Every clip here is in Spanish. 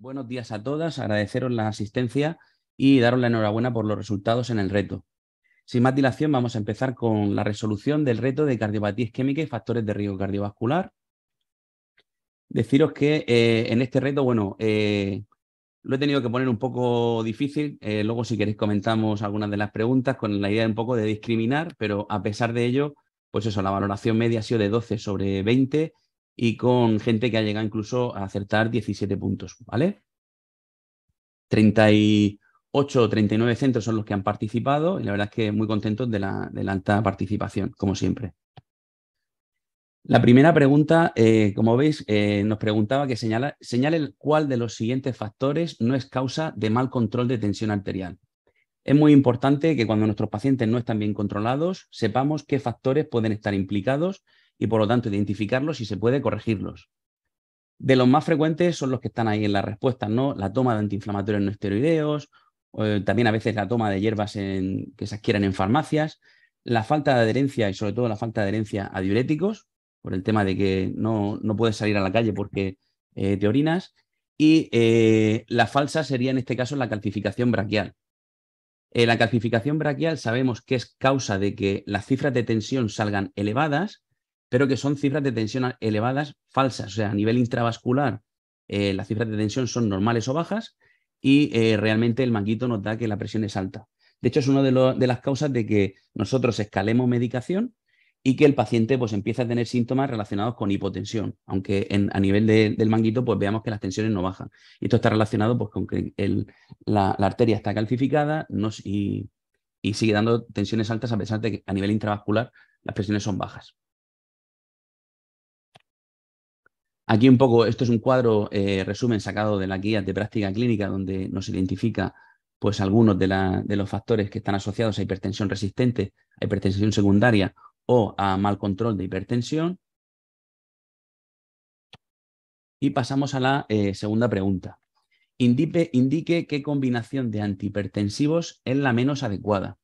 Buenos días a todas, agradeceros la asistencia y daros la enhorabuena por los resultados en el reto. Sin más dilación, vamos a empezar con la resolución del reto de cardiopatía isquémica y factores de riesgo cardiovascular. Deciros que en este reto, lo he tenido que poner un poco difícil. Luego, si queréis, comentamos algunas de las preguntas con la idea un poco de discriminar, pero a pesar de ello, pues eso, la valoración media ha sido de 12 sobre 20 y con gente que ha llegado incluso a acertar 17 puntos, ¿vale? 38 o 39 centros son los que han participado y la verdad es que muy contentos de la alta participación, como siempre. La primera pregunta, como veis, nos preguntaba que señale cuál de los siguientes factores no es causa de mal control de tensión arterial. Es muy importante que cuando nuestros pacientes no están bien controlados, sepamos qué factores pueden estar implicados y, por lo tanto, identificarlos y se puede corregirlos. De los más frecuentes son los que están ahí en las respuestas, ¿no? La toma de antiinflamatorios no esteroideos, también a veces la toma de hierbas que se adquieren en farmacias, la falta de adherencia y sobre todo la falta de adherencia a diuréticos, por el tema de que no puedes salir a la calle porque te orinas, y la falsa sería en este caso la calcificación braquial. La calcificación braquial sabemos que es causa de que las cifras de tensión salgan elevadas, pero que son cifras de tensión elevadas falsas. O sea, a nivel intravascular, las cifras de tensión son normales o bajas y realmente el manguito nos da que la presión es alta. De hecho, es una de las causas de que nosotros escalemos medicación y que el paciente pues empiece a tener síntomas relacionados con hipotensión, aunque a nivel del manguito pues veamos que las tensiones no bajan. Y esto está relacionado pues con que la arteria está calcificada y sigue dando tensiones altas a pesar de que a nivel intravascular las presiones son bajas. Aquí un poco, esto es un cuadro resumen sacado de la guía de práctica clínica donde nos identifica pues algunos de los factores que están asociados a hipertensión resistente, a hipertensión secundaria o a mal control de hipertensión. Y pasamos a la segunda pregunta. Indique qué combinación de antihipertensivos es la menos adecuada.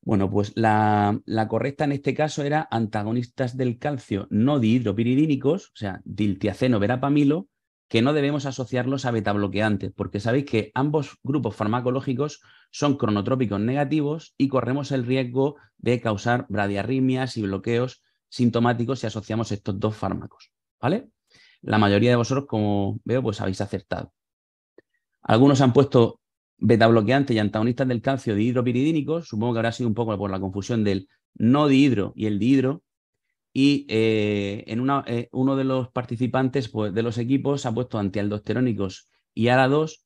Bueno, pues la correcta en este caso era antagonistas del calcio no dihidropiridínicos, o sea, diltiazeno, verapamilo, que no debemos asociarlos a betabloqueantes, porque sabéis que ambos grupos farmacológicos son cronotrópicos negativos y corremos el riesgo de causar bradiarritmias y bloqueos sintomáticos si asociamos estos dos fármacos, ¿vale? La mayoría de vosotros, como veo, pues habéis acertado. Algunos han puesto betabloqueantes y antagonistas del calcio dihidropiridínicos. Supongo que habrá sido un poco por la confusión del no dihidro y el dihidro. Y uno de los participantes pues, de los equipos ha puesto antialdosterónicos y ARA2.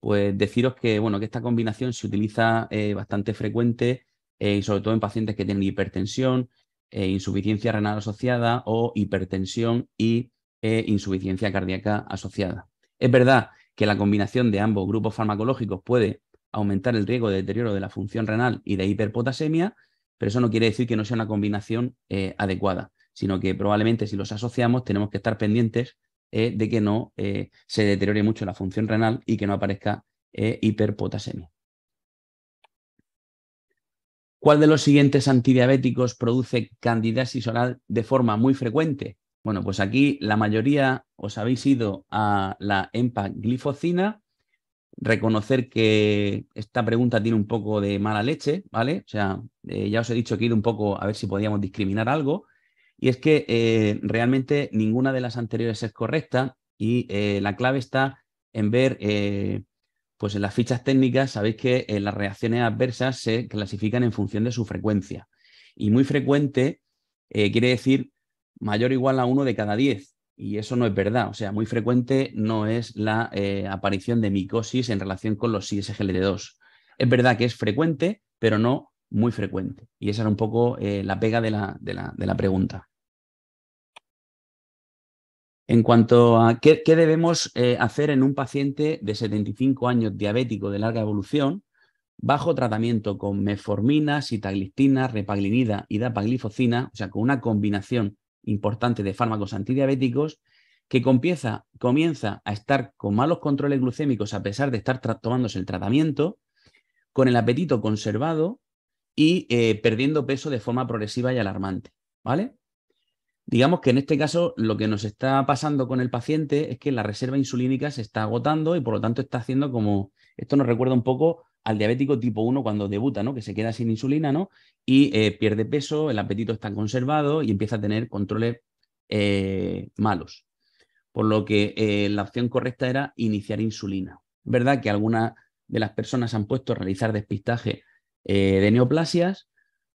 Pues deciros que, bueno, que esta combinación se utiliza bastante frecuente y sobre todo en pacientes que tienen hipertensión, insuficiencia renal asociada o hipertensión y insuficiencia cardíaca asociada. Es verdad que la combinación de ambos grupos farmacológicos puede aumentar el riesgo de deterioro de la función renal y de hiperpotasemia, pero eso no quiere decir que no sea una combinación adecuada, sino que probablemente si los asociamos tenemos que estar pendientes de que no se deteriore mucho la función renal y que no aparezca hiperpotasemia. ¿Cuál de los siguientes antidiabéticos produce candidiasis oral de forma muy frecuente? Bueno, pues aquí la mayoría os habéis ido a la empaglifosina. Reconocer que esta pregunta tiene un poco de mala leche, ¿vale? O sea, ya os he dicho que he ido un poco a ver si podíamos discriminar algo. Y es que realmente ninguna de las anteriores es correcta y la clave está en ver, pues en las fichas técnicas, sabéis que las reacciones adversas se clasifican en función de su frecuencia. Y muy frecuente quiere decir mayor o igual a 1 de cada 10. Y eso no es verdad. O sea, muy frecuente no es la aparición de micosis en relación con los ISGLT2. Es verdad que es frecuente, pero no muy frecuente. Y esa era un poco la pega de la pregunta. En cuanto a qué debemos hacer en un paciente de 75 años diabético de larga evolución, bajo tratamiento con metformina, sitagliptina, repaglinida y dapaglifosina, o sea, con una combinación importante de fármacos antidiabéticos, que comienza a estar con malos controles glucémicos a pesar de estar tomándose el tratamiento, con el apetito conservado y perdiendo peso de forma progresiva y alarmante, ¿vale? Digamos que en este caso lo que nos está pasando con el paciente es que la reserva insulínica se está agotando y por lo tanto está haciendo como, esto nos recuerda un poco al diabético tipo 1 cuando debuta, ¿no? Que se queda sin insulina, ¿no? Y pierde peso, el apetito está conservado y empieza a tener controles malos. Por lo que la opción correcta era iniciar insulina. Es verdad que algunas de las personas han puesto a realizar despistaje de neoplasias.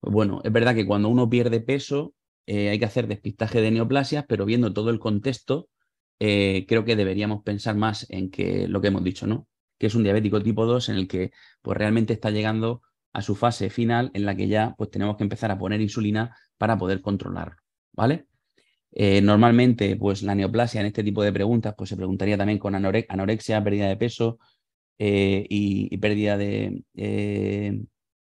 Pues bueno, es verdad que cuando uno pierde peso hay que hacer despistaje de neoplasias, pero viendo todo el contexto, creo que deberíamos pensar más en que lo que hemos dicho, ¿no? Que es un diabético tipo 2 en el que pues realmente está llegando a su fase final en la que ya pues tenemos que empezar a poner insulina para poder controlarlo, ¿vale? Normalmente, pues la neoplasia en este tipo de preguntas, pues se preguntaría también con anorexia, pérdida de peso y pérdida de,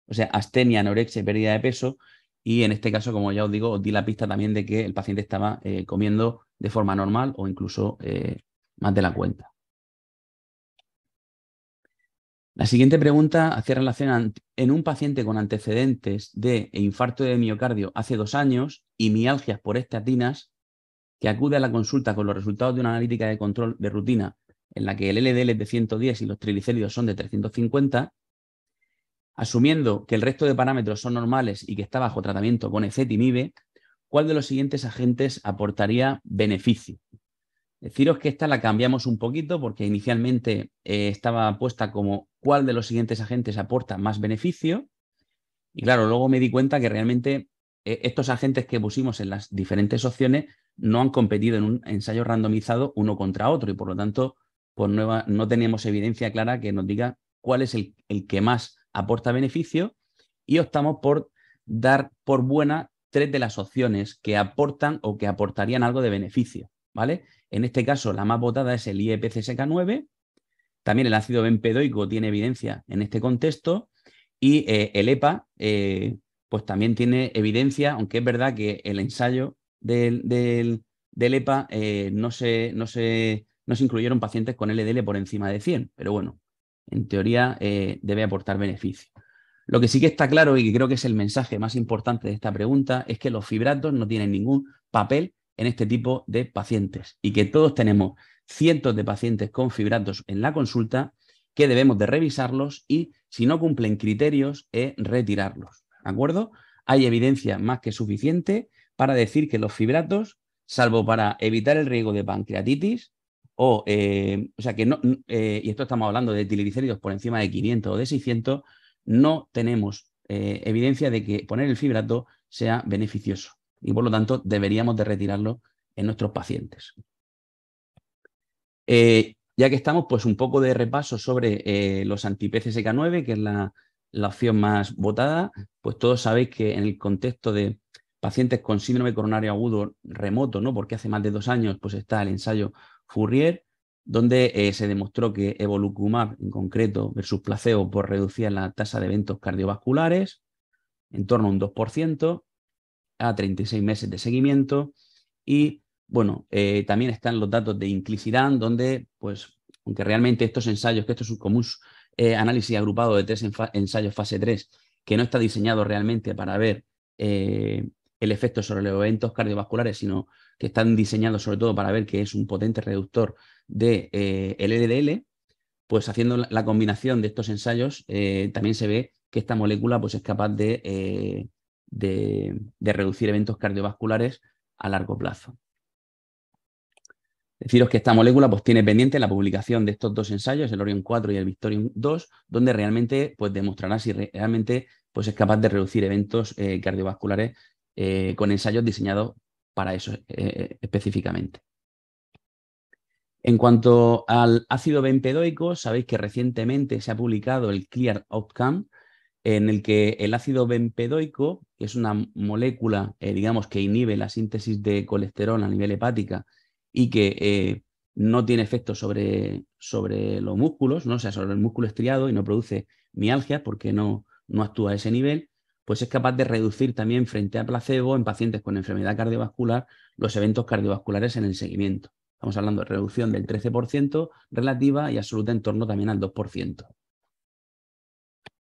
o sea, astenia, anorexia y pérdida de peso. Y en este caso, como ya os digo, os di la pista también de que el paciente estaba comiendo de forma normal o incluso más de la cuenta. La siguiente pregunta hacía relación en un paciente con antecedentes de infarto de miocardio hace 2 años y mialgias por estatinas, que acude a la consulta con los resultados de una analítica de control de rutina en la que el LDL es de 110 y los triglicéridos son de 350, asumiendo que el resto de parámetros son normales y que está bajo tratamiento con ezetimibe, ¿cuál de los siguientes agentes aportaría beneficio? Deciros que esta la cambiamos un poquito porque inicialmente estaba puesta como cuál de los siguientes agentes aporta más beneficio. Y claro, luego me di cuenta que realmente estos agentes que pusimos en las diferentes opciones no han competido en un ensayo randomizado uno contra otro y por lo tanto pues no teníamos evidencia clara que nos diga cuál es el que más aporta beneficio y optamos por dar por buena 3 de las opciones que aportan o que aportarían algo de beneficio, ¿vale? En este caso, la más votada es el IEP-CSK9. También el ácido bempedoico tiene evidencia en este contexto y el EPA pues también tiene evidencia, aunque es verdad que el ensayo del EPA no se incluyeron pacientes con LDL por encima de 100, pero bueno, en teoría debe aportar beneficio. Lo que sí que está claro y que creo que es el mensaje más importante de esta pregunta es que los fibratos no tienen ningún papel en este tipo de pacientes y que todos tenemos cientos de pacientes con fibratos en la consulta que debemos de revisarlos y si no cumplen criterios, retirarlos. ¿De acuerdo? Hay evidencia más que suficiente para decir que los fibratos, salvo para evitar el riesgo de pancreatitis, o sea que no, y esto estamos hablando de triglicéridos por encima de 500 o de 600, no tenemos evidencia de que poner el fibrato sea beneficioso y por lo tanto deberíamos de retirarlo en nuestros pacientes. Ya que estamos, pues un poco de repaso sobre los anti-PCSK9, que es la opción más votada, pues todos sabéis que en el contexto de pacientes con síndrome coronario agudo remoto, ¿no? Porque hace más de 2 años pues está el ensayo Fourier, donde se demostró que evolucumab en concreto versus placebo pues reducía la tasa de eventos cardiovasculares en torno a un 2% a 36 meses de seguimiento y bueno, también están los datos de inclisiran, donde, pues, aunque realmente estos ensayos, que esto es como un análisis agrupado de 3 ensayos fase 3, que no está diseñado realmente para ver el efecto sobre los eventos cardiovasculares, sino que están diseñados sobre todo para ver que es un potente reductor de el LDL, pues haciendo la combinación de estos ensayos, también se ve que esta molécula pues, es capaz de reducir eventos cardiovasculares a largo plazo. Deciros que esta molécula pues, tiene pendiente la publicación de estos 2 ensayos, el Orion 4 y el Victorium 2, donde realmente pues, demostrará si realmente pues, es capaz de reducir eventos cardiovasculares con ensayos diseñados para eso específicamente. En cuanto al ácido bempedoico, sabéis que recientemente se ha publicado el CLEAR Outcome, en el que el ácido bempedoico, que es una molécula, digamos, que inhibe la síntesis de colesterol a nivel hepática y que no tiene efecto sobre los músculos, ¿no? O sea, sobre el músculo estriado y no produce mialgia porque no actúa a ese nivel, pues es capaz de reducir también frente a placebo en pacientes con enfermedad cardiovascular los eventos cardiovasculares en el seguimiento. Estamos hablando de reducción del 13% relativa y absoluta en torno también al 2%.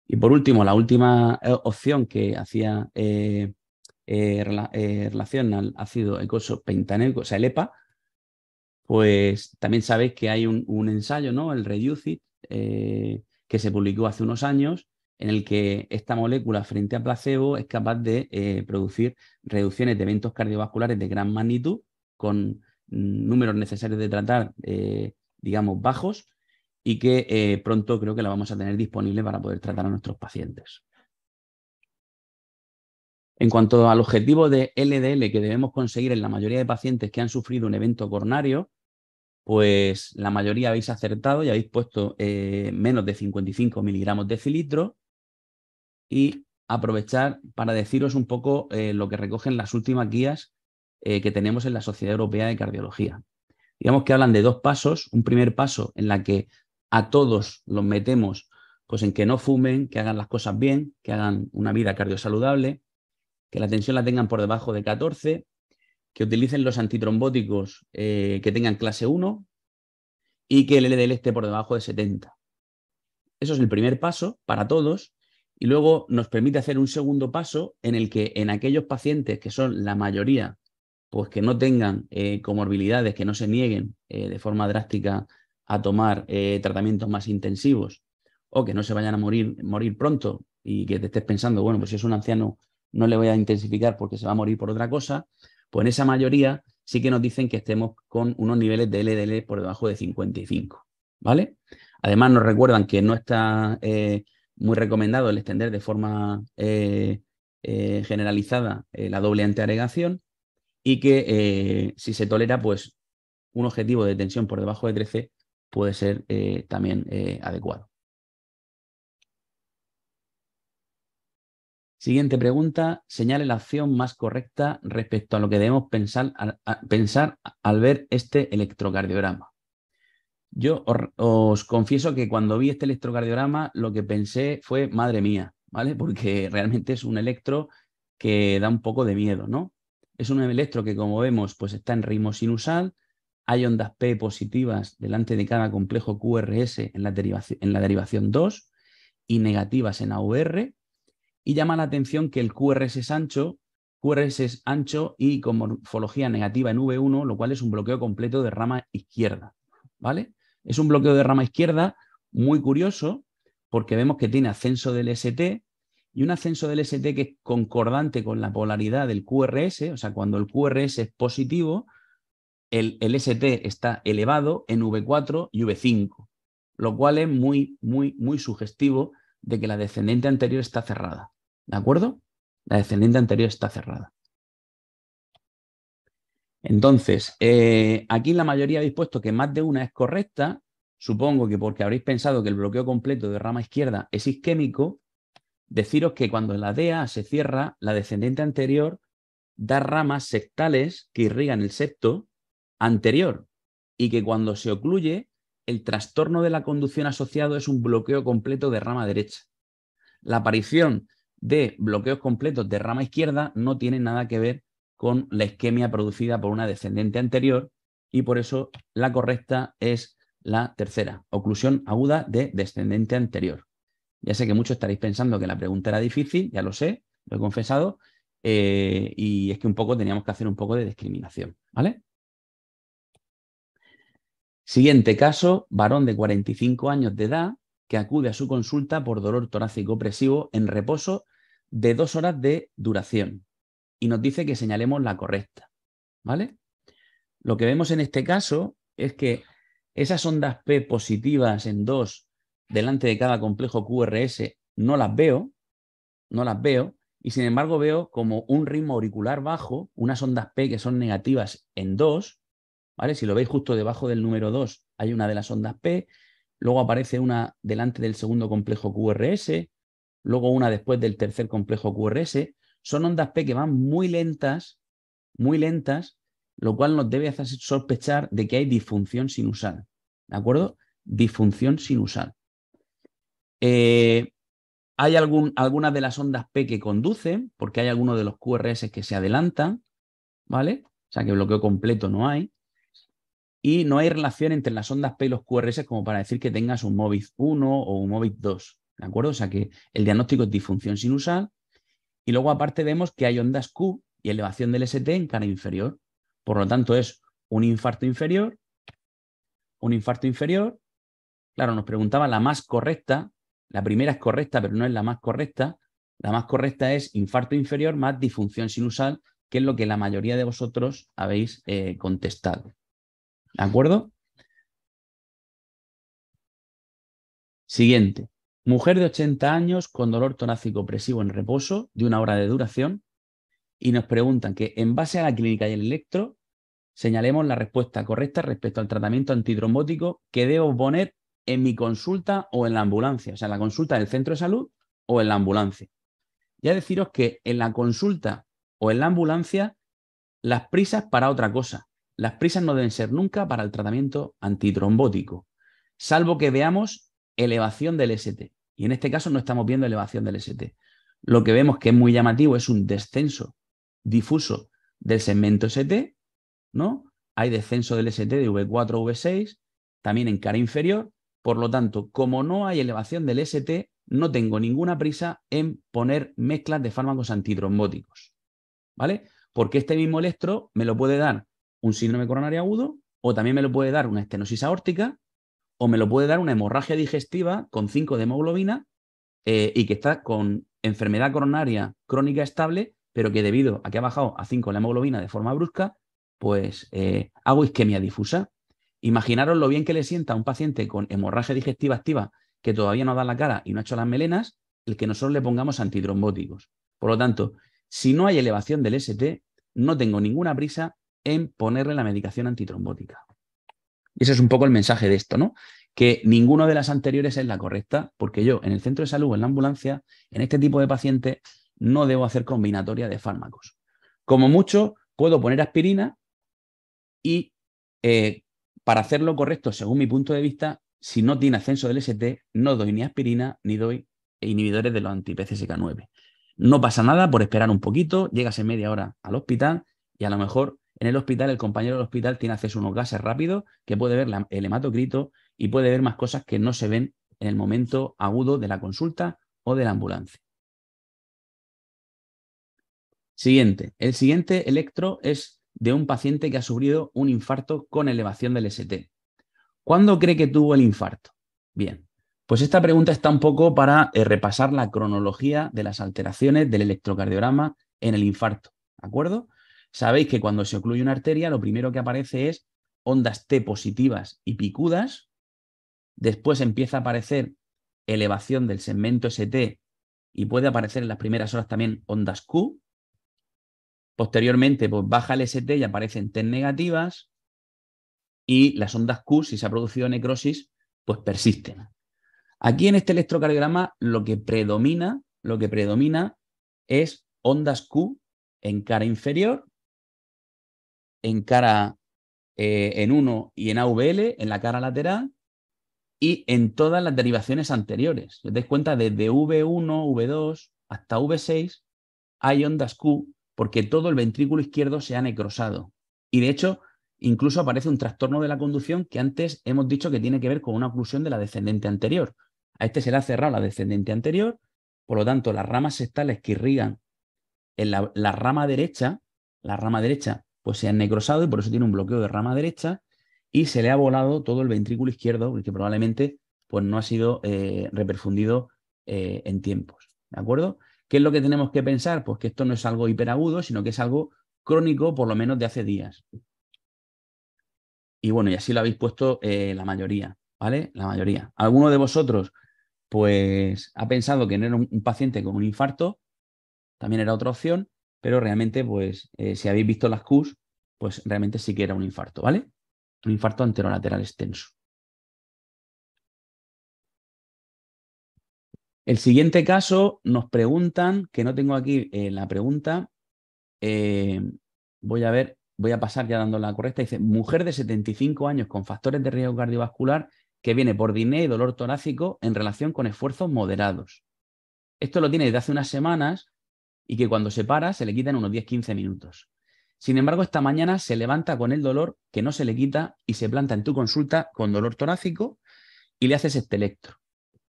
Y por último, la última opción que hacía relación al ácido eicosapentaenoico, o sea, el EPA, pues también sabéis que hay un ensayo, ¿no? El REDUCE-IT, que se publicó hace unos años, en el que esta molécula frente a placebo es capaz de producir reducciones de eventos cardiovasculares de gran magnitud con números necesarios de tratar, digamos, bajos, y que pronto creo que la vamos a tener disponible para poder tratar a nuestros pacientes. En cuanto al objetivo de LDL que debemos conseguir en la mayoría de pacientes que han sufrido un evento coronario, pues la mayoría habéis acertado y habéis puesto menos de 55 miligramos decilitro, y aprovechar para deciros un poco lo que recogen las últimas guías que tenemos en la Sociedad Europea de Cardiología. Digamos que hablan de dos pasos. Un primer paso en la que a todos los metemos pues en que no fumen, que hagan las cosas bien, que hagan una vida cardiosaludable, que la tensión la tengan por debajo de 14, que utilicen los antitrombóticos que tengan clase 1 y que el LDL esté por debajo de 70. Eso es el primer paso para todos, y luego nos permite hacer un segundo paso en el que en aquellos pacientes que son la mayoría, pues que no tengan comorbilidades, que no se nieguen de forma drástica a tomar tratamientos más intensivos, o que no se vayan a morir pronto y que te estés pensando, bueno, pues si es un anciano no le voy a intensificar porque se va a morir por otra cosa, pues en esa mayoría sí que nos dicen que estemos con unos niveles de LDL por debajo de 55, ¿vale? Además nos recuerdan que no está muy recomendado el extender de forma generalizada la doble antiagregación, y que si se tolera, pues un objetivo de tensión por debajo de 13 puede ser también adecuado. Siguiente pregunta. Señale la acción más correcta respecto a lo que debemos pensar al ver este electrocardiograma. Yo os confieso que cuando vi este electrocardiograma lo que pensé fue, madre mía, ¿vale? Porque realmente es un electro que da un poco de miedo, ¿no? Es un electro que, como vemos, pues está en ritmo sinusal. Hay ondas P positivas delante de cada complejo QRS en la derivación 2 y negativas en AVR. Y llama la atención que el QRS es ancho y con morfología negativa en V1, lo cual es un bloqueo completo de rama izquierda, ¿vale? Es un bloqueo de rama izquierda muy curioso porque vemos que tiene ascenso del ST, y un ascenso del ST que es concordante con la polaridad del QRS. O sea, cuando el QRS es positivo, el ST está elevado en V4 y V5, lo cual es muy, muy, muy sugestivo de que la descendente anterior está cerrada. ¿De acuerdo? La descendente anterior está cerrada. Entonces, aquí la mayoría habéis puesto que más de una es correcta. Supongo que porque habréis pensado que el bloqueo completo de rama izquierda es isquémico. Deciros que cuando la DEA se cierra, la descendente anterior da ramas sectales que irrigan el septo anterior, y que cuando se ocluye, el trastorno de la conducción asociado es un bloqueo completo de rama derecha. La aparición de bloqueos completos de rama izquierda no tiene nada que ver con la isquemia producida por una descendente anterior, y por eso la correcta es la tercera, oclusión aguda de descendente anterior. Ya sé que muchos estaréis pensando que la pregunta era difícil, ya lo sé, lo he confesado, y es que un poco teníamos que hacer un poco de discriminación, ¿vale? Siguiente caso, varón de 45 años de edad que acude a su consulta por dolor torácico opresivo en reposo de 2 horas de duración, y nos dice que señalemos la correcta, ¿vale? Lo que vemos en este caso es que esas ondas P positivas en 2 delante de cada complejo QRS no las veo, y sin embargo veo como un ritmo auricular bajo, unas ondas P que son negativas en 2, ¿vale? Si lo veis justo debajo del número 2 hay una de las ondas P, luego aparece una delante del segundo complejo QRS, luego una después del tercer complejo QRS. Son ondas P que van muy lentas, lo cual nos debe hacer sospechar de que hay disfunción sinusal, ¿de acuerdo? Disfunción sinusal. Hay algunas de las ondas P que conducen, porque hay algunos de los QRS que se adelantan, ¿vale? O sea que bloqueo completo no hay. Y no hay relación entre las ondas P y los QRS como para decir que tengas un MOVID 1 o un MOVID 2, ¿de acuerdo? O sea que el diagnóstico es disfunción sinusal. Y luego aparte vemos que hay ondas Q y elevación del ST en cara inferior. Por lo tanto, es un infarto inferior, un infarto inferior. Claro, nos preguntaba la más correcta. La primera es correcta, pero no es la más correcta. La más correcta es infarto inferior más disfunción sinusal, que es lo que la mayoría de vosotros habéis contestado. ¿De acuerdo? Siguiente. Mujer de 80 años con dolor torácico opresivo en reposo de 1 hora de duración. Y nos preguntan que en base a la clínica y el electro, señalemos la respuesta correcta respecto al tratamiento antitrombótico que debo poner en mi consulta o en la ambulancia. O sea, en la consulta del centro de salud o en la ambulancia. Ya deciros que en la consulta o en la ambulancia, las prisas para otra cosa. Las prisas no deben ser nunca para el tratamiento antitrombótico, salvo que veamos elevación del ST. Y en este caso no estamos viendo elevación del ST. Lo que vemos que es muy llamativo es un descenso difuso del segmento ST, ¿no? Hay descenso del ST de V4 a V6, también en cara inferior. Por lo tanto, como no hay elevación del ST, no tengo ninguna prisa en poner mezclas de fármacos antitrombóticos, ¿vale? Porque este mismo electro me lo puede dar un síndrome coronario agudo o también me lo puede dar una estenosis aórtica o me lo puede dar una hemorragia digestiva con 5 de hemoglobina y que está con enfermedad coronaria crónica estable, pero que debido a que ha bajado a 5 la hemoglobina de forma brusca, pues hago isquemia difusa. Imaginaros lo bien que le sienta a un paciente con hemorragia digestiva activa que todavía no da la cara y no ha hecho las melenas, el que nosotros le pongamos antitrombóticos. Por lo tanto, si no hay elevación del ST, no tengo ninguna prisa en ponerle la medicación antitrombótica. Y ese es un poco el mensaje de esto, ¿no? Que ninguna de las anteriores es la correcta, porque yo en el centro de salud o en la ambulancia, en este tipo de pacientes, no debo hacer combinatoria de fármacos. Como mucho, puedo poner aspirina y para hacerlo correcto, según mi punto de vista, si no tiene ascenso del ST, no doy ni aspirina ni doy inhibidores de los anti-PCSK9. No pasa nada por esperar un poquito, llegas en media hora al hospital y a lo mejor en el hospital el compañero del hospital tiene acceso a unos gases rápidos que puede ver el hematocrito y puede ver más cosas que no se ven en el momento agudo de la consulta o de la ambulancia. Siguiente. El siguiente electro es de un paciente que ha sufrido un infarto con elevación del ST. ¿Cuándo cree que tuvo el infarto? Bien, pues esta pregunta está un poco para repasar la cronología de las alteraciones del electrocardiograma en el infarto, ¿de acuerdo? Sabéis que cuando se ocluye una arteria, lo primero que aparece es ondas T positivas y picudas, después empieza a aparecer elevación del segmento ST y puede aparecer en las primeras horas también ondas Q. Posteriormente, pues baja el ST y aparecen T negativas y las ondas Q, si se ha producido necrosis, pues persisten. Aquí en este electrocardiograma lo que predomina es ondas Q en cara inferior, en cara en 1 y en AVL, en la cara lateral, y en todas las derivaciones anteriores. Si os dais cuenta, desde V1, V2 hasta V6 hay ondas Q porque todo el ventrículo izquierdo se ha necrosado. Y de hecho, incluso aparece un trastorno de la conducción que antes hemos dicho que tiene que ver con una oclusión de la descendente anterior. A este se le ha cerrado la descendente anterior, por lo tanto, las ramas sextales que irrigan en la rama derecha, pues se han necrosado y por eso tiene un bloqueo de rama derecha y se le ha volado todo el ventrículo izquierdo, porque probablemente pues, no ha sido reperfundido en tiempos. ¿De acuerdo? ¿Qué es lo que tenemos que pensar? Pues que esto no es algo hiperagudo, sino que es algo crónico, por lo menos de hace días. Y bueno, y así lo habéis puesto la mayoría, ¿vale? La mayoría. ¿Alguno de vosotros, pues, ha pensado que no era un paciente con un infarto? También era otra opción, pero realmente, pues, si habéis visto las Qs, pues realmente sí que era un infarto, ¿vale? Un infarto anterolateral extenso. El siguiente caso nos preguntan, que no tengo aquí la pregunta, voy a ver, voy a pasar ya dando la correcta. Dice, mujer de 75 años con factores de riesgo cardiovascular que viene por disnea y dolor torácico en relación con esfuerzos moderados. Esto lo tiene desde hace unas semanas y que cuando se para se le quitan unos 10-15 minutos. Sin embargo, esta mañana se levanta con el dolor que no se le quita y se planta en tu consulta con dolor torácico y le haces este electro,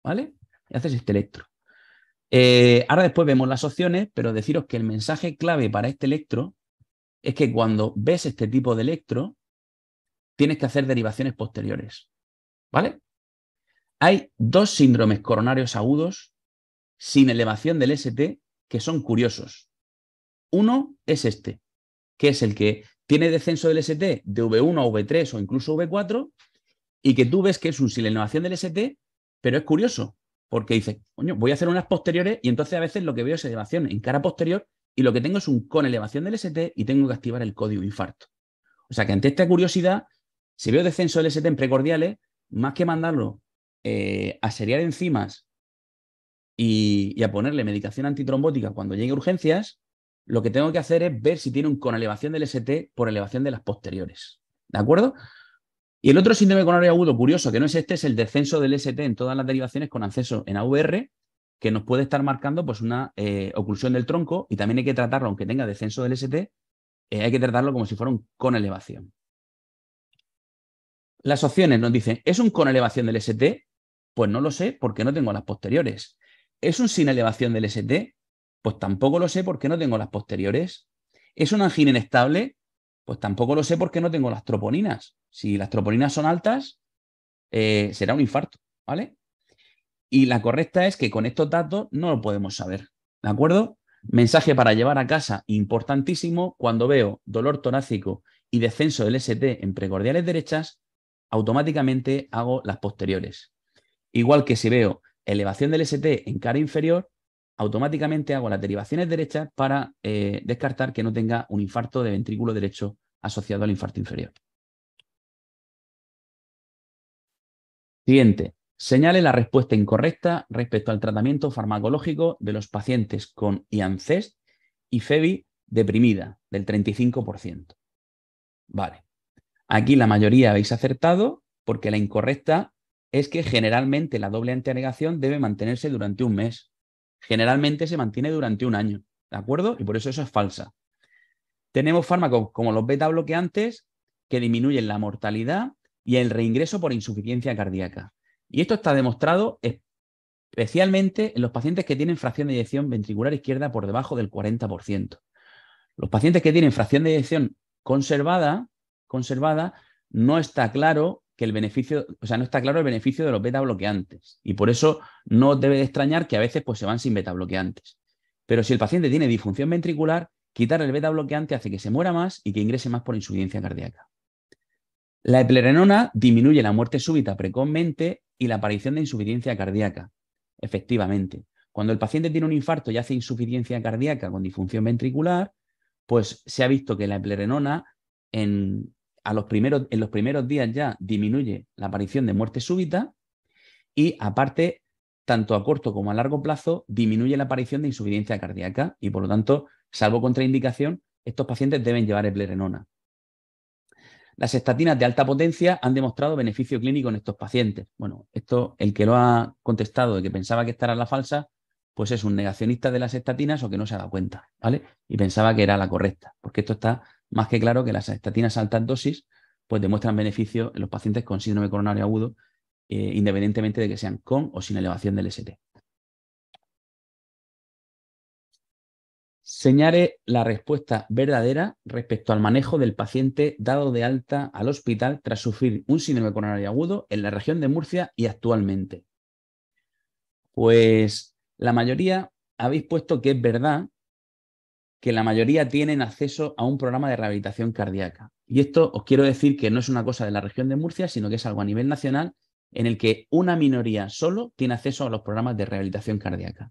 ¿vale? Le haces este electro. Ahora después vemos las opciones, pero deciros que el mensaje clave para este electro es que cuando ves este tipo de electro, tienes que hacer derivaciones posteriores, ¿vale? Hay dos síndromes coronarios agudos sin elevación del ST que son curiosos. Uno es este, que es el que tiene descenso del ST de V1 a V3 o incluso V4 y que tú ves que es un sin elevación del ST, pero es curioso, porque dices, coño, voy a hacer unas posteriores y entonces a veces lo que veo es elevación en cara posterior y lo que tengo es un con elevación del ST y tengo que activar el código infarto. O sea que ante esta curiosidad, si veo descenso del ST en precordiales, más que mandarlo a seriar enzimas y a ponerle medicación antitrombótica cuando llegue a urgencias, lo que tengo que hacer es ver si tiene un con elevación del ST por elevación de las posteriores. ¿De acuerdo? Y el otro síndrome coronario agudo curioso, que no es este, es el descenso del ST en todas las derivaciones con acceso en AVR, que nos puede estar marcando pues, una oclusión del tronco y también hay que tratarlo, aunque tenga descenso del ST, hay que tratarlo como si fuera un con elevación. Las opciones nos dicen, ¿es un con elevación del ST? Pues no lo sé porque no tengo las posteriores. ¿Es un sin elevación del ST? Pues tampoco lo sé porque no tengo las posteriores. ¿Es una angina inestable? Pues tampoco lo sé porque no tengo las troponinas. Si las troponinas son altas, será un infarto, ¿vale? Y la correcta es que con estos datos no lo podemos saber, ¿de acuerdo? Mensaje para llevar a casa importantísimo, cuando veo dolor torácico y descenso del ST en precordiales derechas, automáticamente hago las posteriores. Igual que si veo elevación del ST en cara inferior, automáticamente hago las derivaciones derechas para descartar que no tenga un infarto de ventrículo derecho asociado al infarto inferior. Siguiente. Señale la respuesta incorrecta respecto al tratamiento farmacológico de los pacientes con IANCEST y FEBI deprimida, del 35%. Vale. Aquí la mayoría habéis acertado porque la incorrecta es que generalmente la doble antiagregación debe mantenerse durante un mes. Generalmente se mantiene durante un año, ¿de acuerdo? Y por eso es falsa. Tenemos fármacos como los beta bloqueantes que disminuyen la mortalidad y el reingreso por insuficiencia cardíaca. Y esto está demostrado especialmente en los pacientes que tienen fracción de eyección ventricular izquierda por debajo del 40%. Los pacientes que tienen fracción de eyección conservada, no está claro que el beneficio, o sea, no está claro el beneficio de los beta bloqueantes. Y por eso no debe de extrañar que a veces pues, se van sin beta bloqueantes. Pero si el paciente tiene disfunción ventricular, quitar el beta bloqueante hace que se muera más y que ingrese más por insuficiencia cardíaca. La eplerenona disminuye la muerte súbita precozmente y la aparición de insuficiencia cardíaca. Efectivamente, cuando el paciente tiene un infarto y hace insuficiencia cardíaca con disfunción ventricular, pues se ha visto que la eplerenona en los primeros días ya disminuye la aparición de muerte súbita y aparte, tanto a corto como a largo plazo, disminuye la aparición de insuficiencia cardíaca y por lo tanto, salvo contraindicación, estos pacientes deben llevar eplerenona. Las estatinas de alta potencia han demostrado beneficio clínico en estos pacientes. Bueno, esto, el que lo ha contestado de que pensaba que esta era la falsa, pues es un negacionista de las estatinas o que no se ha dado cuenta, ¿vale? Y pensaba que era la correcta, porque esto está más que claro que las estatinas a altas dosis pues demuestran beneficio en los pacientes con síndrome coronario agudo, independientemente de que sean con o sin elevación del ST. Señale la respuesta verdadera respecto al manejo del paciente dado de alta al hospital tras sufrir un síndrome coronario agudo en la región de Murcia y actualmente. Pues la mayoría habéis puesto que es verdad que la mayoría tienen acceso a un programa de rehabilitación cardíaca. Y esto os quiero decir que no es una cosa de la región de Murcia, sino que es algo a nivel nacional en el que una minoría solo tiene acceso a los programas de rehabilitación cardíaca.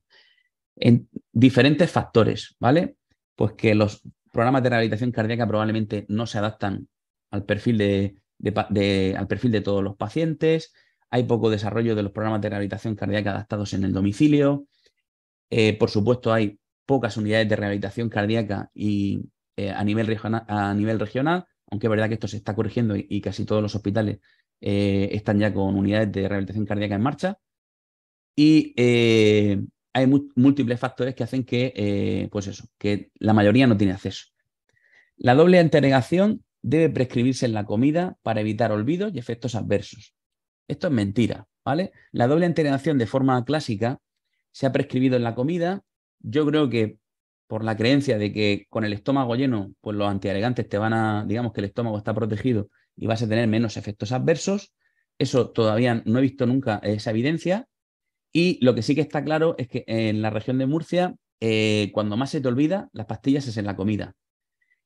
En diferentes factores, ¿vale? Pues que los programas de rehabilitación cardíaca probablemente no se adaptan al perfil al perfil de todos los pacientes, hay poco desarrollo de los programas de rehabilitación cardíaca adaptados en el domicilio, por supuesto hay pocas unidades de rehabilitación cardíaca y a nivel regional, aunque es verdad que esto se está corrigiendo y casi todos los hospitales están ya con unidades de rehabilitación cardíaca en marcha. Y hay múltiples factores que hacen que, pues eso, que la mayoría no tiene acceso. La doble antiagregación debe prescribirse en la comida para evitar olvidos y efectos adversos. Esto es mentira, ¿vale? La doble antiagregación de forma clásica se ha prescribido en la comida. Yo creo que por la creencia de que con el estómago lleno, pues los antiagregantes te van a, digamos que el estómago está protegido y vas a tener menos efectos adversos. Eso todavía no he visto nunca esa evidencia. Y lo que sí que está claro es que en la región de Murcia, cuando más se te olvida, las pastillas es en la comida.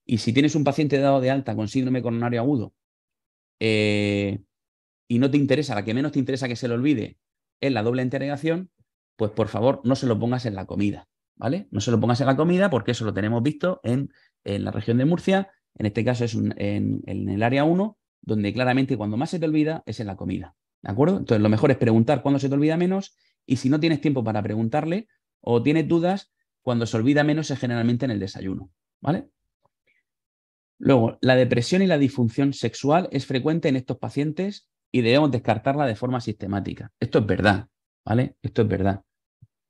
Y si tienes un paciente dado de alta con síndrome coronario agudo y no te interesa, la que menos te interesa que se le olvide es la doble antiagregación, pues por favor no se lo pongas en la comida, ¿vale? No se lo pongas en la comida porque eso lo tenemos visto en la región de Murcia, en este caso es en el área 1, donde claramente cuando más se te olvida es en la comida, ¿de acuerdo? Entonces lo mejor es preguntar cuándo se te olvida menos y si no tienes tiempo para preguntarle o tienes dudas, cuando se olvida menos es generalmente en el desayuno, ¿vale? Luego, la depresión y la disfunción sexual es frecuente en estos pacientes y debemos descartarla de forma sistemática. Esto es verdad, ¿vale? Esto es verdad.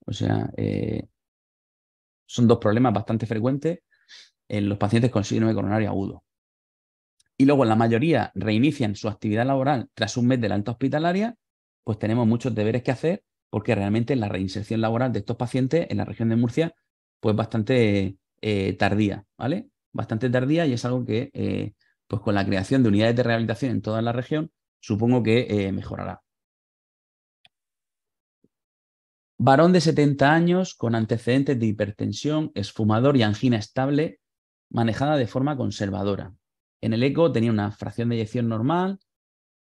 O sea, son dos problemas bastante frecuentes en los pacientes con síndrome coronario agudo. Y luego, la mayoría reinician su actividad laboral tras un mes de la alta hospitalaria, pues tenemos muchos deberes que hacer porque realmente la reinserción laboral de estos pacientes en la región de Murcia, pues bastante tardía, ¿vale? Bastante tardía y es algo que, pues con la creación de unidades de rehabilitación en toda la región, supongo que mejorará. Varón de 70 años con antecedentes de hipertensión, exfumador y angina estable, manejada de forma conservadora. En el eco tenía una fracción de eyección normal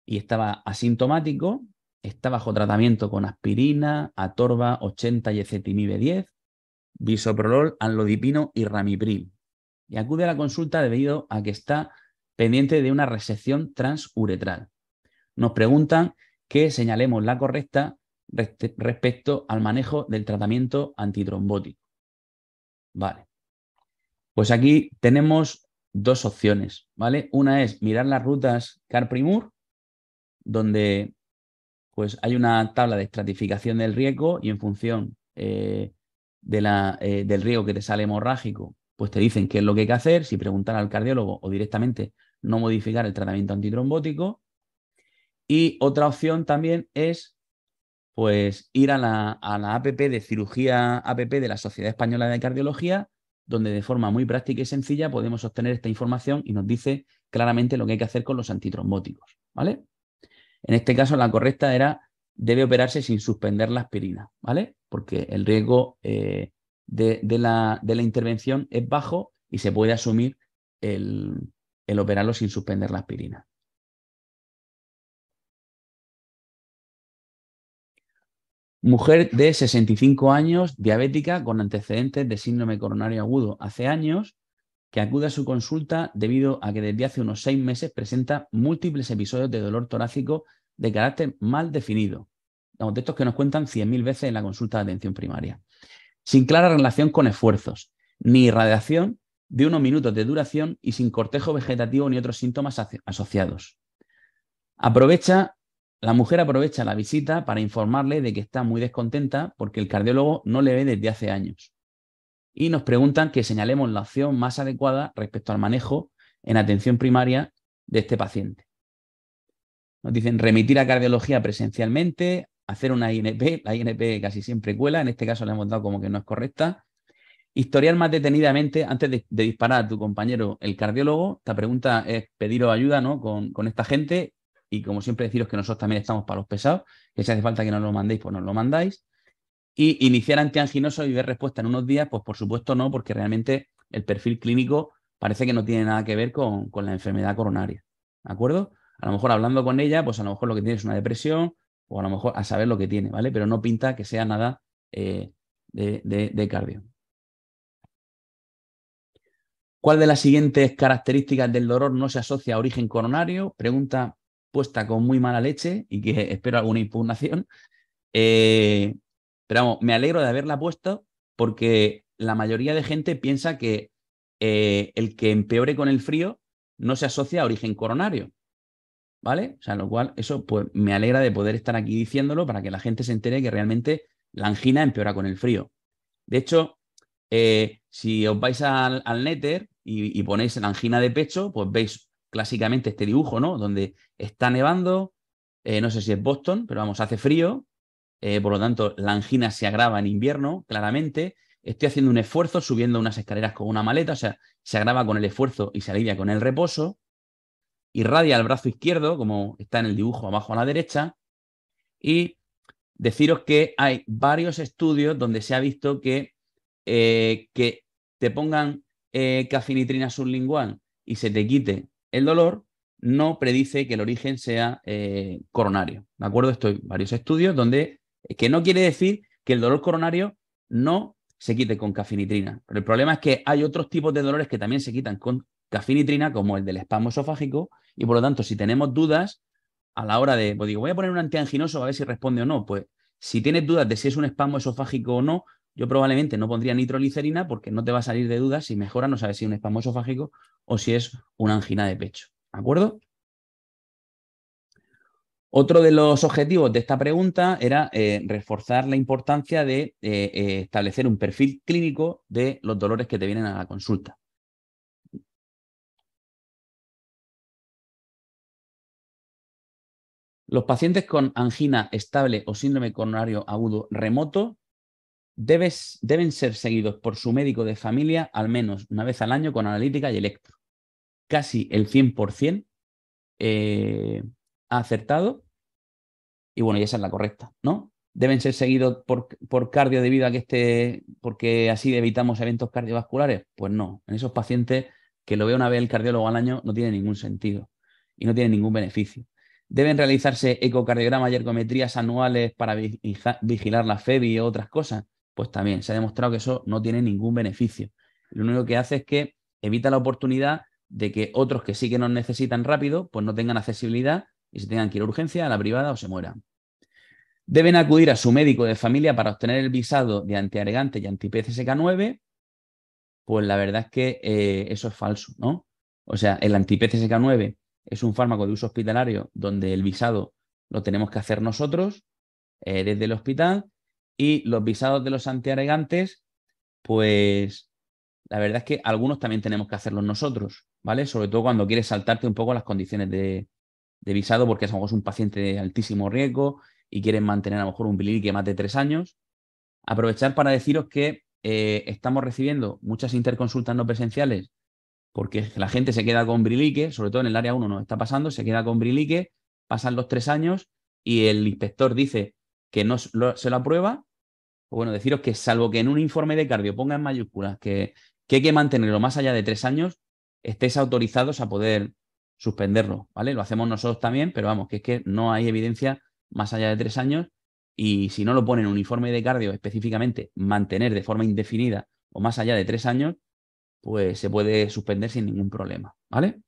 y estaba asintomático, está bajo tratamiento con aspirina, atorva 80 y ezetimibe 10, bisoprolol, amlodipino y ramipril. Y acude a la consulta debido a que está pendiente de una resección transuretral. Nos preguntan que señalemos la correcta respecto al manejo del tratamiento antitrombótico. Vale. Pues aquí tenemos dos opciones, ¿vale? Una es mirar las rutas Carprimur, donde pues hay una tabla de estratificación del riesgo y en función del riesgo que te sale hemorrágico, pues te dicen qué es lo que hay que hacer, si preguntar al cardiólogo o directamente no modificar el tratamiento antitrombótico. Y otra opción también es pues ir a la APP de cirugía APP de la Sociedad Española de Cardiología, donde de forma muy práctica y sencilla podemos obtener esta información y nos dice claramente lo que hay que hacer con los antitrombóticos, ¿vale? En este caso, la correcta era, debe operarse sin suspender la aspirina, ¿vale? Porque el riesgo de la intervención es bajo y se puede asumir el operarlo sin suspender la aspirina. Mujer de 65 años, diabética, con antecedentes de síndrome coronario agudo hace años, que acude a su consulta debido a que desde hace unos 6 meses presenta múltiples episodios de dolor torácico de carácter mal definido. De estos que nos cuentan 100.000 veces en la consulta de atención primaria. Sin clara relación con esfuerzos, ni irradiación de unos minutos de duración y sin cortejo vegetativo ni otros síntomas asociados. La mujer aprovecha la visita para informarle de que está muy descontenta porque el cardiólogo no le ve desde hace años. Y nos preguntan que señalemos la opción más adecuada respecto al manejo en atención primaria de este paciente. Nos dicen remitir a cardiología presencialmente, hacer una INP, la INP casi siempre cuela, en este caso le hemos dado como que no es correcta. Historiar más detenidamente antes de disparar a tu compañero el cardiólogo. Esta pregunta es pediros ayuda, ¿no? con esta gente y como siempre deciros que nosotros también estamos para los pesados, que si hace falta que nos lo mandéis, pues nos lo mandáis. Y iniciar antianginoso y ver respuesta en unos días, pues por supuesto no, porque realmente el perfil clínico parece que no tiene nada que ver con la enfermedad coronaria, ¿de acuerdo? A lo mejor hablando con ella, pues a lo mejor lo que tiene es una depresión o a lo mejor a saber lo que tiene, ¿vale? Pero no pinta que sea nada de cardio. ¿Cuál de las siguientes características del dolor no se asocia a origen coronario? Pregunta puesta con muy mala leche y que espero alguna impugnación. Pero vamos, me alegro de haberla puesto porque la mayoría de gente piensa que el que empeore con el frío no se asocia a origen coronario, ¿vale? O sea, lo cual, eso pues me alegra de poder estar aquí diciéndolo para que la gente se entere que realmente la angina empeora con el frío. De hecho, si os vais al Néter y ponéis la angina de pecho, pues veis clásicamente este dibujo, ¿no? Donde está nevando, no sé si es Boston, pero vamos, hace frío por lo tanto, la angina se agrava en invierno, claramente. Estoy haciendo un esfuerzo subiendo unas escaleras con una maleta, o sea, se agrava con el esfuerzo y se alivia con el reposo. Irradia el brazo izquierdo, como está en el dibujo abajo a la derecha. Y deciros que hay varios estudios donde se ha visto que te pongan cafinitrina sublingual y se te quite el dolor, no predice que el origen sea coronario. ¿De acuerdo? Esto hay varios estudios donde, que no quiere decir que el dolor coronario no se quite con cafinitrina. Pero el problema es que hay otros tipos de dolores que también se quitan con cafinitrina, como el del espasmo esofágico, y por lo tanto, si tenemos dudas a la hora de, pues digo, voy a poner un antianginoso a ver si responde o no, pues si tienes dudas de si es un espasmo esofágico o no, yo probablemente no pondría nitroglicerina porque no te va a salir de dudas si mejora, no sabes si es un espasmo esofágico o si es una angina de pecho. ¿De acuerdo? Otro de los objetivos de esta pregunta era reforzar la importancia de establecer un perfil clínico de los dolores que te vienen a la consulta. Los pacientes con angina estable o síndrome coronario agudo remoto deben ser seguidos por su médico de familia al menos una vez al año con analítica y electro. Casi el 100% ha acertado y bueno, y esa es la correcta, ¿no? Deben ser seguidos por cardio debido a que porque así evitamos eventos cardiovasculares. Pues no, en esos pacientes que lo vea una vez el cardiólogo al año no tiene ningún sentido y no tiene ningún beneficio. Deben realizarse ecocardiogramas y ergometrías anuales para vigilar la FEBI y otras cosas. Pues también se ha demostrado que eso no tiene ningún beneficio. Lo único que hace es que evita la oportunidad de que otros que sí que nos necesitan rápido, pues no tengan accesibilidad y se tengan que ir a urgencia, a la privada o se mueran. Deben acudir a su médico de familia para obtener el visado de antiagregante y anti-PCSK9. Pues la verdad es que eso es falso, ¿no? O sea, el anti-PCSK9 es un fármaco de uso hospitalario donde el visado lo tenemos que hacer nosotros desde el hospital y los visados de los antiagregantes, pues la verdad es que algunos también tenemos que hacerlos nosotros, ¿vale? Sobre todo cuando quieres saltarte un poco las condiciones de visado porque somos un paciente de altísimo riesgo y quieren mantener a lo mejor un bilirubin que más de 3 años. Aprovechar para deciros que estamos recibiendo muchas interconsultas no presenciales porque la gente se queda con Brilique, sobre todo en el área 1 nos está pasando, se queda con Brilique, pasan los 3 años y el inspector dice que no se lo aprueba. Pues bueno, deciros que salvo que en un informe de cardio ponga en mayúsculas que hay que mantenerlo más allá de 3 años, estéis autorizados a poder suspenderlo, ¿vale? Lo hacemos nosotros también, pero vamos, que es que no hay evidencia más allá de 3 años y si no lo pone en un informe de cardio específicamente mantener de forma indefinida o más allá de 3 años, pues se puede suspender sin ningún problema, ¿vale?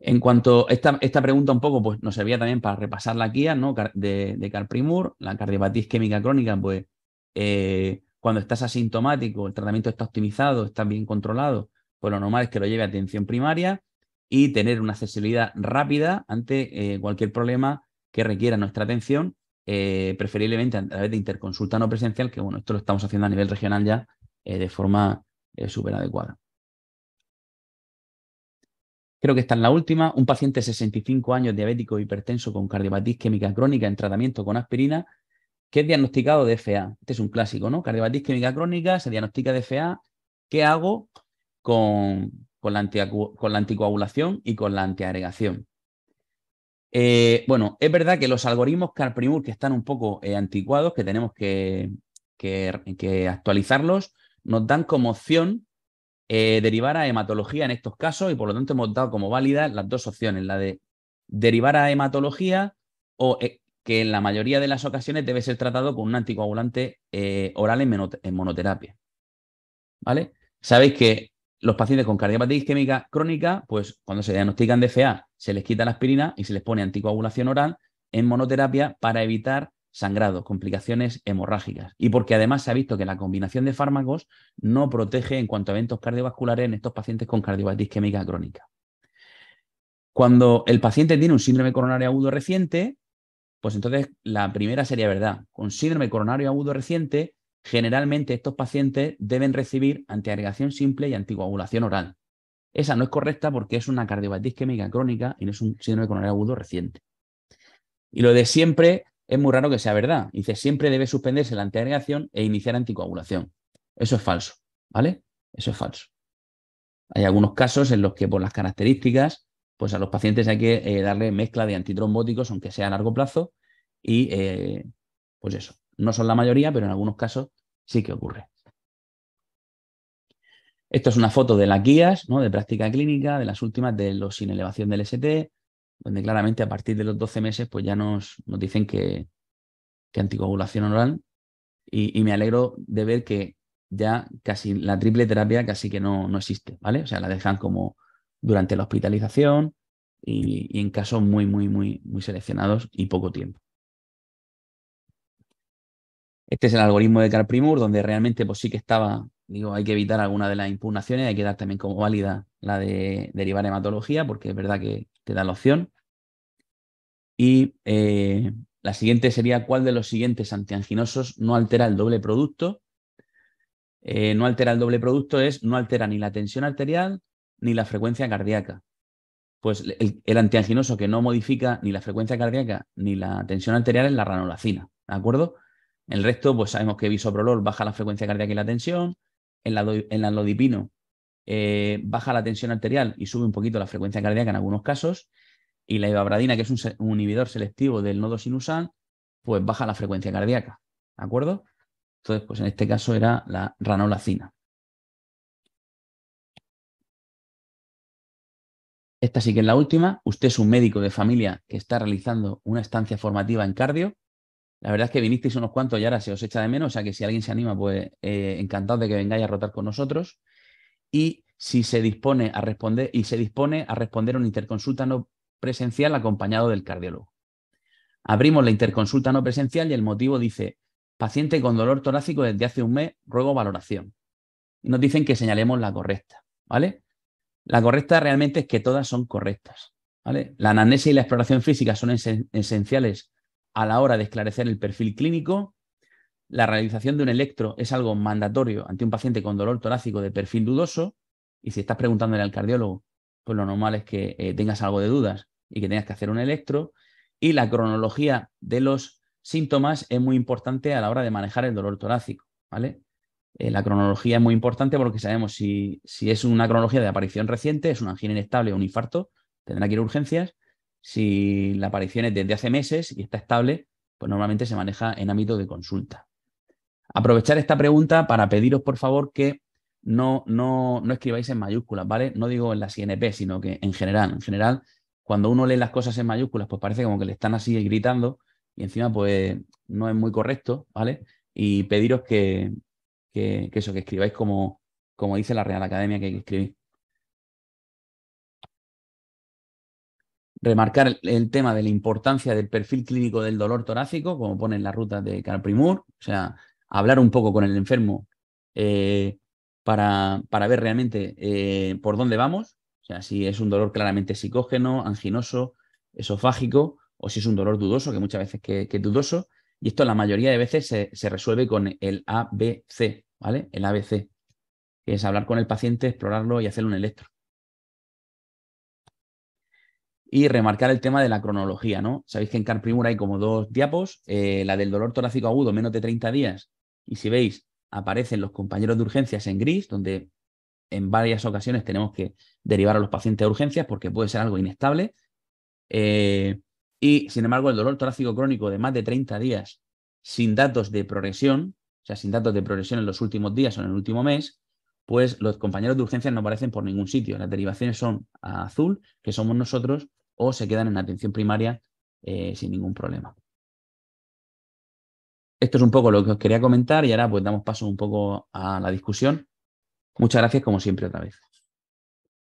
En cuanto a esta pregunta un poco, pues nos servía también para repasar la guía, ¿no? de Carprimur, la cardiopatía isquémica crónica, pues cuando estás asintomático, el tratamiento está optimizado, está bien controlado, pues lo normal es que lo lleve a atención primaria y tener una accesibilidad rápida ante cualquier problema que requiera nuestra atención, preferiblemente a través de interconsulta no presencial, que bueno, esto lo estamos haciendo a nivel regional ya de forma súper adecuada. Creo que esta es la última. Un paciente de 65 años, diabético hipertenso con cardiopatía isquémica crónica en tratamiento con aspirina, que es diagnosticado de FA. Este es un clásico, ¿no? Cardiopatía isquémica crónica, se diagnostica de FA. ¿Qué hago con la anticoagulación y con la antiagregación? Bueno, es verdad que los algoritmos Carprimur que están un poco anticuados, que tenemos que actualizarlos, nos dan como opción derivar a hematología en estos casos y por lo tanto hemos dado como válidas las dos opciones, la de derivar a hematología o que en la mayoría de las ocasiones debe ser tratado con un anticoagulante oral en monoterapia. ¿Vale? Sabéis que los pacientes con cardiopatía isquémica crónica, pues cuando se diagnostican de FA, se les quita la aspirina y se les pone anticoagulación oral en monoterapia para evitar sangrados, complicaciones hemorrágicas. Y porque además se ha visto que la combinación de fármacos no protege en cuanto a eventos cardiovasculares en estos pacientes con cardiopatía isquémica crónica. Cuando el paciente tiene un síndrome coronario agudo reciente, pues entonces la primera sería verdad. Con síndrome coronario agudo reciente, generalmente estos pacientes deben recibir antiagregación simple y anticoagulación oral. Esa no es correcta porque es una cardiopatía isquémica crónica y no es un síndrome coronario agudo reciente. Y lo de siempre es muy raro que sea verdad. Dice, siempre debe suspenderse la antiagregación e iniciar anticoagulación. Eso es falso, ¿vale? Eso es falso. Hay algunos casos en los que por las características, pues a los pacientes hay que darle mezcla de antitrombóticos, aunque sea a largo plazo, y pues eso. No son la mayoría, pero en algunos casos sí que ocurre. Esto es una foto de las guías, ¿no?, de práctica clínica, de las últimas de los sin elevación del ST, donde claramente a partir de los 12 meses pues ya nos dicen que anticoagulación oral y me alegro de ver que ya casi la triple terapia casi que no existe, ¿vale? O sea, la dejan como durante la hospitalización y en casos muy seleccionados y poco tiempo. Este es el algoritmo de Carprimur, donde realmente pues sí que estaba, digo, hay que evitar alguna de las impugnaciones, hay que dar también como válida la de derivar hematología, porque es verdad que te da la opción. Y la siguiente sería, ¿cuál de los siguientes antianginosos no altera el doble producto? No altera el doble producto es, no altera ni la tensión arterial ni la frecuencia cardíaca. Pues el antianginoso que no modifica ni la frecuencia cardíaca ni la tensión arterial es la ranolacina, ¿de acuerdo? El resto, pues sabemos que bisoprolol baja la frecuencia cardíaca y la tensión, en la lodipino baja la tensión arterial y sube un poquito la frecuencia cardíaca en algunos casos, y la ivabradina, que es un inhibidor selectivo del nodo sinusal, pues baja la frecuencia cardíaca, ¿de acuerdo? Entonces, pues en este caso era la ranolacina. Esta sí que es la última. Usted es un médico de familia que está realizando una estancia formativa en cardio. La verdad es que vinisteis unos cuantos y ahora se os echa de menos, o sea que si alguien se anima, pues encantado de que vengáis a rotar con nosotros. Y si se dispone a responder, una interconsulta no presencial acompañado del cardiólogo. Abrimos la interconsulta no presencial y el motivo dice, paciente con dolor torácico desde hace un mes, ruego valoración. Y nos dicen que señalemos la correcta, ¿vale? La correcta realmente es que todas son correctas, ¿vale? La anamnesis y la exploración física son esenciales a la hora de esclarecer el perfil clínico. La realización de un electro es algo mandatorio ante un paciente con dolor torácico de perfil dudoso. Y si estás preguntándole al cardiólogo, pues lo normal es que tengas algo de dudas y que tengas que hacer un electro. Y la cronología de los síntomas es muy importante a la hora de manejar el dolor torácico, ¿vale? La cronología es muy importante porque sabemos si es una cronología de aparición reciente, es una angina inestable o un infarto, tendrá que ir a urgencias. Si la aparición es desde hace meses y está estable, pues normalmente se maneja en ámbito de consulta. Aprovechar esta pregunta para pediros, por favor, que no escribáis en mayúsculas, ¿vale? No digo en las INP, sino que en general. En general, cuando uno lee las cosas en mayúsculas, pues parece como que le están así gritando y encima, pues, no es muy correcto, ¿vale? Y pediros que escribáis como dice la Real Academia que hay que escribir. Remarcar el tema de la importancia del perfil clínico del dolor torácico, como pone en la ruta de Carprimur, o sea, hablar un poco con el enfermo para ver realmente por dónde vamos, o sea, si es un dolor claramente psicógeno, anginoso, esofágico, o si es un dolor dudoso, que muchas veces que es dudoso, y esto la mayoría de veces se resuelve con el ABC, ¿vale? El ABC, que es hablar con el paciente, explorarlo y hacerle un electro. Y remarcar el tema de la cronología, ¿no? Sabéis que en Carprimur hay como dos diapos, la del dolor torácico agudo, menos de 30 días, y si veis, aparecen los compañeros de urgencias en gris, donde en varias ocasiones tenemos que derivar a los pacientes a urgencias porque puede ser algo inestable. Y, sin embargo, el dolor torácico crónico de más de 30 días sin datos de progresión, o sea, sin datos de progresión en los últimos días o en el último mes, pues los compañeros de urgencias no aparecen por ningún sitio. Las derivaciones son a azul, que somos nosotros, o se quedan en atención primaria sin ningún problema. Esto es un poco lo que os quería comentar y ahora pues damos paso un poco a la discusión. Muchas gracias como siempre otra vez.